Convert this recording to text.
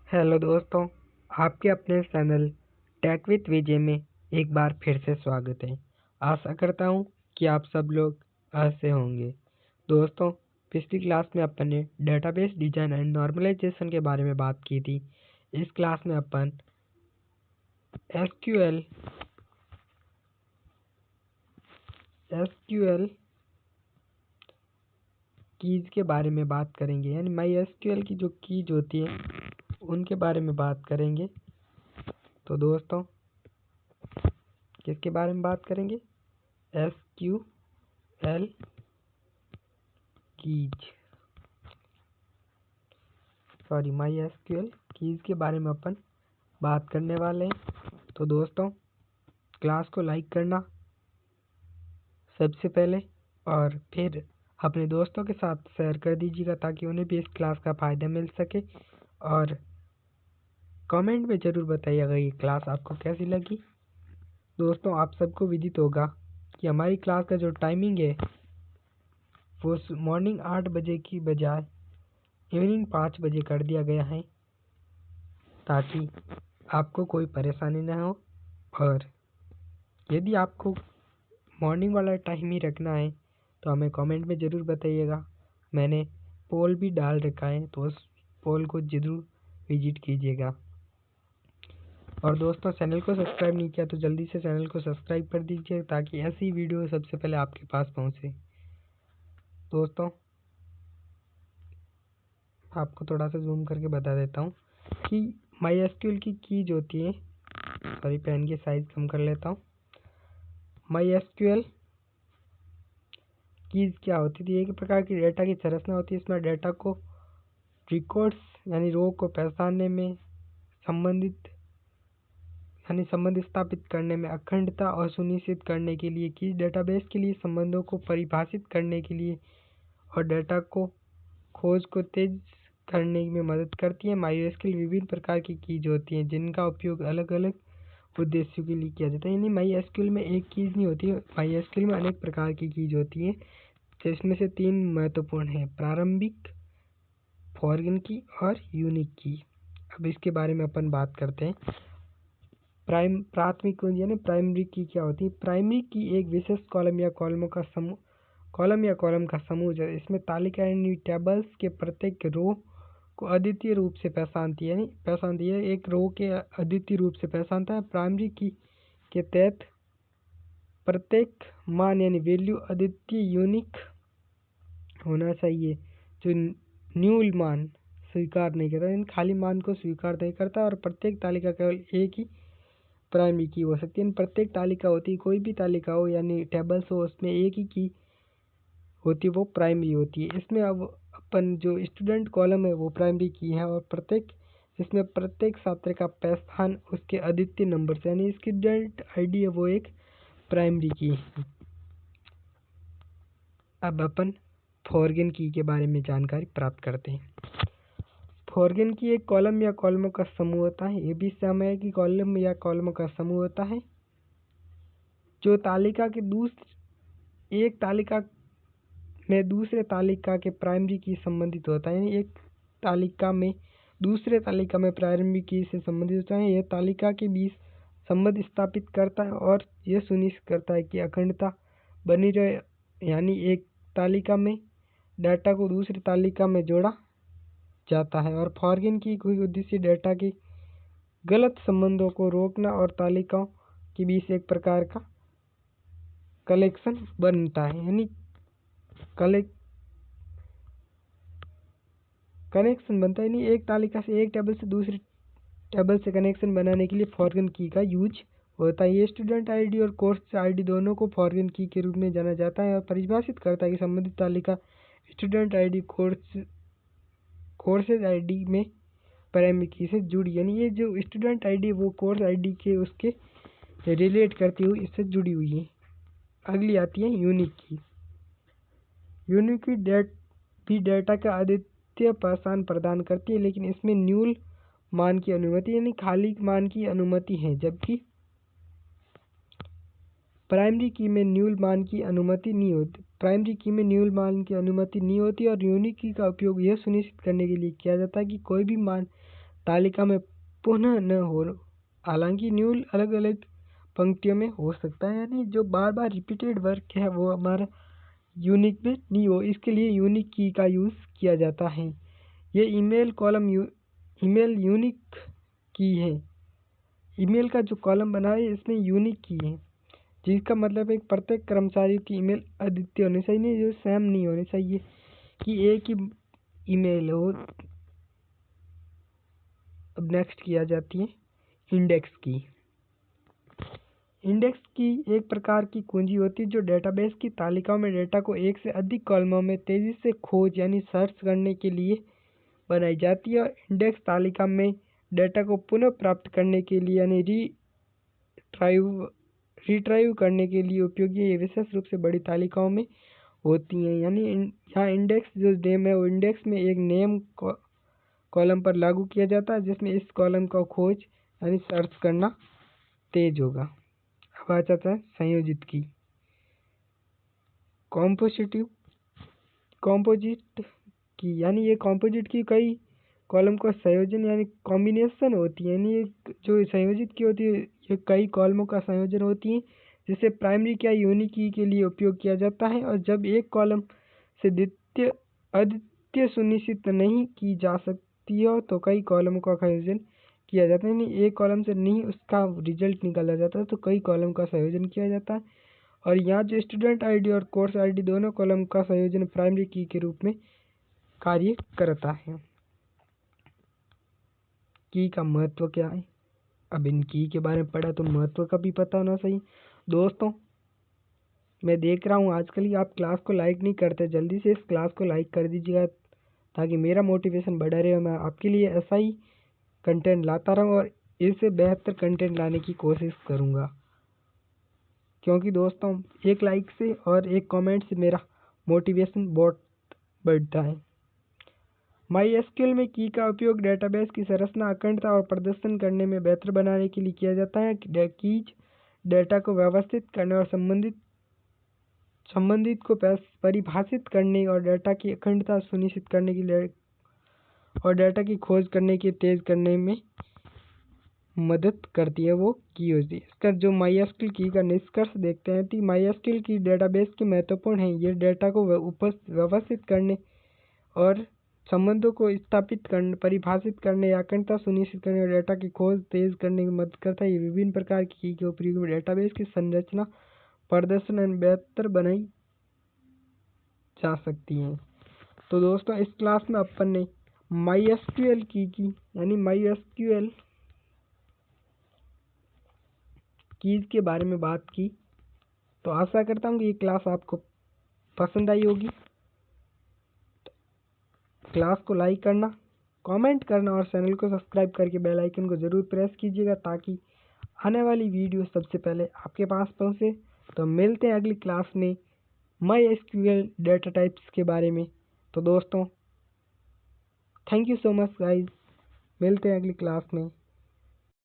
Hello दोस्तों, आपके अपने चैनल टेक विद विजय में एक बार फिर से स्वागत है। आशा करता हूँ कि आप सब लोग अच्छे होंगे। दोस्तों, पिछली क्लास में अपन ने डेटाबेस डिजाइन एंड नॉर्मलाइजेशन के बारे में बात की थी। इस क्लास में अपन एसक्यूएल कीज के बारे में बात करेंगे, यानी माई एसक्यूएल की जो कीज होती है उनके बारे में बात करेंगे। तो दोस्तों, किसके बारे में बात करेंगे? एसक्यूएल माई एसक्यूएल कीज के बारे में अपन बात करने वाले हैं। तो दोस्तों, क्लास को लाइक करना सबसे पहले, और फिर अपने दोस्तों के साथ शेयर कर दीजिएगा ताकि उन्हें भी इस क्लास का फ़ायदा मिल सके। और कमेंट में ज़रूर बताइएगा ये क्लास आपको कैसी लगी। दोस्तों, आप सबको विदित होगा कि हमारी क्लास का जो टाइमिंग है वो मॉर्निंग 8 बजे की बजाय इवनिंग 5 बजे कर दिया गया है ताकि आपको कोई परेशानी ना हो। और यदि आपको मॉर्निंग वाला टाइम ही रखना है तो हमें कमेंट में ज़रूर बताइएगा। मैंने पोल भी डाल रखा है, तो उस पोल को ज़रूर विजिट कीजिएगा। और दोस्तों, चैनल को सब्सक्राइब नहीं किया तो जल्दी से चैनल को सब्सक्राइब कर दीजिए ताकि ऐसी वीडियो सबसे पहले आपके पास पहुंचे। दोस्तों, आपको थोड़ा सा जूम करके बता देता हूँ कि माई एसक्यूएल की कीज होती है। सॉरी, पेन की साइज कम कर लेता हूँ। माई एसक्यूएल कीज क्या होती थी? एक प्रकार की डेटा की संरचना होती है। इसमें डेटा को रिकॉर्ड्स यानी रो को पहचानने में संबंध स्थापित करने में, अखंडता और सुनिश्चित करने के लिए, कीज डेटाबेस के लिए संबंधों को परिभाषित करने के लिए और डेटा को खोज को तेज करने में मदद करती है। माईएसक्यूएल विभिन्न प्रकार की कीज होती हैं जिनका उपयोग अलग अलग उद्देश्यों के लिए किया जाता है। यानी माईएसक्यूएल में एक कीज नहीं होती है, माईएसक्यूएल में अनेक प्रकार की कीज होती है जिसमें से 3 महत्वपूर्ण है: प्रारंभिक, फॉरगन की और यूनिक की। अब इसके बारे में अपन बात करते हैं। प्राथमिक कुंजी यानी प्राइमरी की क्या होती है? प्राइमरी की एक विशेष कॉलम या कॉलम का समूह है। इसमें तालिका यानी टेबल्स के प्रत्येक रो को अद्वितीय रूप से पहचानती है। एक रो के अद्वितीय रूप से पहचानता है। प्राइमरी की के तहत प्रत्येक मान यानी वैल्यू अद्वितीय यूनिक होना चाहिए जो न्यूल मान स्वीकार नहीं करता, इन खाली मान को स्वीकार नहीं करता। और प्रत्येक तालिका केवल एक ही प्राइमरी की हो सकती है। प्रत्येक तालिका होती है, कोई भी तालिका हो यानी टेबल्स हो, उसमें एक ही की होती है, वो प्राइमरी होती है। इसमें अब अपन जो स्टूडेंट कॉलम है वो प्राइमरी की है, और इसमें प्रत्येक छात्र का पहचान उसके अद्वितीय नंबर से यानी स्टूडेंट आईडी है, वो एक प्राइमरी की है। अब अपन फॉरगन की के बारे में जानकारी प्राप्त करते हैं। फॉरगन की एक कॉलम या कॉलमों का समूह होता है। ये भी समय की कॉलम या कॉलमों का समूह होता है जो तालिका के एक तालिका में दूसरे तालिका के प्राइमरी की संबंधित होता है। यानी एक तालिका में दूसरे तालिका में प्राइमरी की से संबंधित होता है। यह तालिका के बीच संबंध स्थापित करता है और यह सुनिश्चित करता है कि अखंडता बनी रहे। यानी एक तालिका में डाटा को दूसरी तालिका में जोड़ा जाता है। और फॉरगन की कोई उद्देश्य डाटा के गलत संबंधों को रोकना और तालिकाओं के बीच एक प्रकार का कलेक्शन बनता है। यानी कनेक्शन बनता है। यानी एक तालिका से एक टेबल से दूसरी टेबल से कनेक्शन बनाने के लिए फॉरगन की का यूज होता है। ये स्टूडेंट आईडी और कोर्स आईडी दोनों को फॉरगन की के रूप में जाना जाता है और परिभाषित करता है कि संबंधित तालिका स्टूडेंट आईडी कोर्सेज आईडी में प्राइमरी की से जुड़ी, यानी ये जो स्टूडेंट आईडी वो कोर्स आईडी के उसके रिलेट करती हुई इससे जुड़ी हुई है। अगली आती है यूनिक की। यूनिक की भी डेटा का अद्वितीय पहचान प्रदान करती है, लेकिन इसमें न्यूल मान की अनुमति यानी खाली मान की अनुमति है, जबकि प्राइमरी की में न्यूल मान की अनुमति नहीं होती। और यूनिक की का उपयोग यह सुनिश्चित करने के लिए किया जाता है कि कोई भी मान तालिका में पुनः न हो। हालांकि न्यूल अलग अलग पंक्तियों में हो सकता है, यानी जो बार बार रिपीटेड वर्क है वो हमारा यूनिक में नहीं हो, इसके लिए यूनिक की का यूज़ किया जाता है। ये ईमेल कॉलम ईमेल यूनिक की है। ईमेल का जो कॉलम बना है इसमें यूनिक की है, जिसका मतलब एक प्रत्येक कर्मचारी की ईमेल अद्वितीय होनी चाहिए, जो सेम नहीं होनी चाहिए कि एक ही ईमेल हो। अब नेक्स्ट किया जाती है इंडेक्स की। इंडेक्स की एक प्रकार की कुंजी होती है जो डेटाबेस की तालिकाओं में डेटा को एक से अधिक कॉलमों में तेजी से खोज यानी सर्च करने के लिए बनाई जाती है। और इंडेक्स तालिका में डेटा को पुनः प्राप्त करने के लिए यानी रिट्राइव करने के लिए उपयोगी ये विशेष रूप से बड़ी तालिकाओं में होती हैं। यानी यहाँ इंडेक्स जो नेम है वो इंडेक्स में एक नेम कॉलम पर लागू किया जाता है, जिसमें इस कॉलम का खोज यानी सर्च करना तेज होगा। अब आ जाता है संयोजित की। कॉम्पोजिट की यानी ये कॉम्पोजिट की कई कॉलम का संयोजन यानी कॉम्बिनेशन होती है। यानी ये जो संयोजित की होती है ये कई कॉलमों का संयोजन होती है, जिसे प्राइमरी या यूनिक की के लिए उपयोग किया जाता है। और जब एक कॉलम से अद्वितीय सुनिश्चित नहीं की जा सकती हो तो कई कॉलमों का संयोजन किया जाता है। यानी एक कॉलम से नहीं उसका रिजल्ट निकाला जाता है तो कई कॉलम का संयोजन किया जाता है। और यहाँ जो स्टूडेंट आईडी और कोर्स आईडी दोनों कॉलम का संयोजन प्राइमरी की के रूप में कार्य करता है। की का महत्व क्या है? अब इन की के बारे में पढ़ा तो महत्व का भी पता होना चाहिए। दोस्तों, मैं देख रहा हूँ आजकल ही आप क्लास को लाइक नहीं करते, जल्दी से इस क्लास को लाइक कर दीजिएगा ताकि मेरा मोटिवेशन बढ़ा रहे और मैं आपके लिए ऐसा ही कंटेंट लाता रहूँ और इससे बेहतर कंटेंट लाने की कोशिश करूँगा। क्योंकि दोस्तों एक लाइक से और एक कमेंट से मेरा मोटिवेशन बहुत बढ़ता है। MySQL में की का उपयोग डेटाबेस की संरचना, अखंडता और प्रदर्शन करने में बेहतर बनाने के लिए किया जाता है। कीज डेटा को व्यवस्थित करने और संबंधित को परिभाषित करने और डेटा की अखंडता सुनिश्चित करने के लिए और डेटा की खोज करने के तेज करने में मदद करती है, वो की होती है। इसका जो MySQL की का निष्कर्ष देखते हैं कि MySQL की डेटाबेस के महत्वपूर्ण है। ये डेटा को व्यवस्थित करने और संबंधों को स्थापित करने, परिभाषित करने या अखंडता सुनिश्चित करने और डेटा की खोज तेज करने में मदद करता है। ये विभिन्न प्रकार की के उपयोग में डेटाबेस की संरचना, प्रदर्शन बेहतर बनाई जा सकती हैं। तो दोस्तों इस क्लास में अपन ने MySQL की यानी MySQL कीज के बारे में बात की। तो आशा करता हूँ कि ये क्लास आपको पसंद आई होगी। क्लास को लाइक करना, कमेंट करना और चैनल को सब्सक्राइब करके बेल आइकन को ज़रूर प्रेस कीजिएगा ताकि आने वाली वीडियो सबसे पहले आपके पास पहुँचे। तो मिलते हैं अगली क्लास में MySQL डेटा टाइप्स के बारे में। तो दोस्तों thank you so much guys, मिलते हैं अगली क्लास में।